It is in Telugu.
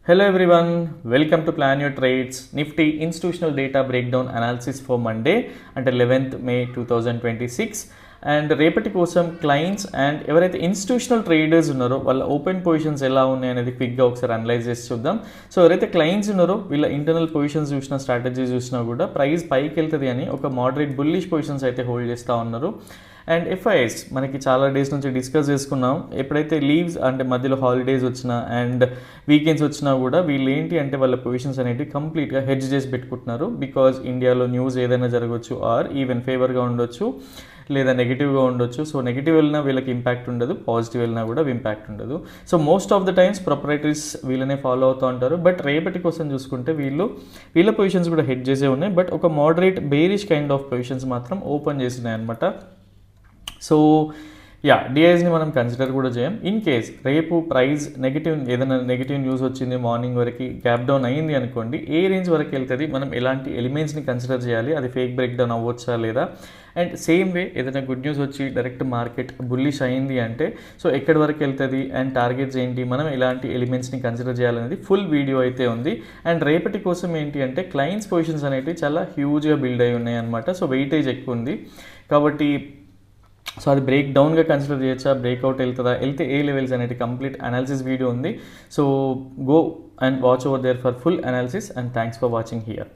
Hello everyone, welcome to Plan Your Trades Nifty Institutional Data Breakdown Analysis for Monday అంటే 11th May 2026 అండ్ రేపటి కోసం క్లయింట్స్ అండ్ ఎవరైతే ఇన్స్టిట్యూషనల్ ట్రేడర్స్ ఉన్నారో వాళ్ళ ఓపెన్ పొజిషన్స్ ఎలా ఉన్నాయి అనేది క్విక్గా ఒకసారి అనలైజ్ చేసి చూద్దాం. సో ఎవరైతే క్లయింట్స్ ఉన్నారో వీళ్ళ ఇంటర్నల్ పొజిషన్స్ చూసినా స్ట్రాటజీ చూసినా కూడా ప్రైస్ పైకి వెళ్తుంది అని ఒక మోడరేట్ బుల్లిష్ పొజిషన్స్ అయితే హోల్డ్ చేస్తూ ఉన్నారు. అండ్ ఎఫ్ఐఎస్ మనకి చాలా డేస్ నుంచి డిస్కస్ చేసుకున్నాం. ఎప్పుడైతే లీవ్స్ అంటే మధ్యలో హాలిడేస్ వచ్చినా అండ్ వీకెండ్స్ వచ్చినా కూడా వీళ్ళు ఏంటి అంటే వాళ్ళ పొజిషన్స్ అనేవి కంప్లీట్గా హెడ్జ్ చేసి పెట్టుకుంటున్నారు. బికాజ్ ఇండియాలో న్యూస్ ఏదైనా జరగవచ్చు ఆర్ ఈవెన్ ఫేవర్గా ఉండొచ్చు లేదా నెగిటివ్గా ఉండొచ్చు. సో నెగిటివ్ వెళ్ళినా వీళ్ళకి ఇంపాక్ట్ ఉండదు, పాజిటివ్ వెళ్ళినా కూడా ఇంపాక్ట్ ఉండదు. So most of the times proprietaries వీళ్ళనే ఫాలో అవుతూ ఉంటారు. బట్ రేపటి కోసం చూసుకుంటే వీళ్ళ పొజిషన్స్ కూడా హెడ్ చేసే ఉన్నాయి. బట్ ఒక moderate bearish kind of positions మాత్రం ఓపెన్ చేసినాయి అనమాట. సో డిఐస్ని మనం కన్సిడర్ కూడా చేయం. ఇన్ కేస్ రేపు ప్రైస్ ఏదైనా నెగిటివ్ న్యూస్ వచ్చింది మార్నింగ్ వరకు గ్యాప్ డౌన్ అయ్యింది అనుకోండి, ఏ రేంజ్ వరకు వెళ్తుంది, మనం ఎలాంటి ఎలిమెంట్స్ని కన్సిడర్ చేయాలి, అది ఫేక్ బ్రేక్ డౌన్ అవ్వచ్చా లేదా, అండ్ సేమ్ వే ఏదైనా గుడ్ న్యూస్ వచ్చి డైరెక్ట్ మార్కెట్ బుల్లిష్ అయింది అంటే సో ఎక్కడి వరకు వెళ్తుంది అండ్ టార్గెట్స్ ఏంటి, మనం ఎలాంటి ఎలిమెంట్స్ని కన్సిడర్ చేయాలనేది ఫుల్ వీడియో అయితే ఉంది. అండ్ రేపటి కోసం ఏంటి అంటే క్లయింట్స్ పొజిషన్స్ అనేవి చాలా హ్యూజ్గా బిల్డ్ అయి ఉన్నాయి అనమాట. సో వెయిటేజ్ ఎక్కువ ఉంది కాబట్టి సో అది బ్రేక్ డౌన్గా కన్సిడర్ చేయొచ్చా, బ్రేక్అవుట్ వెళ్తే ఏ లెవెల్స్ అనేది కంప్లీట్ అనాలిసిస్ వీడియో ఉంది. So go and watch over there for full analysis and thanks for watching here.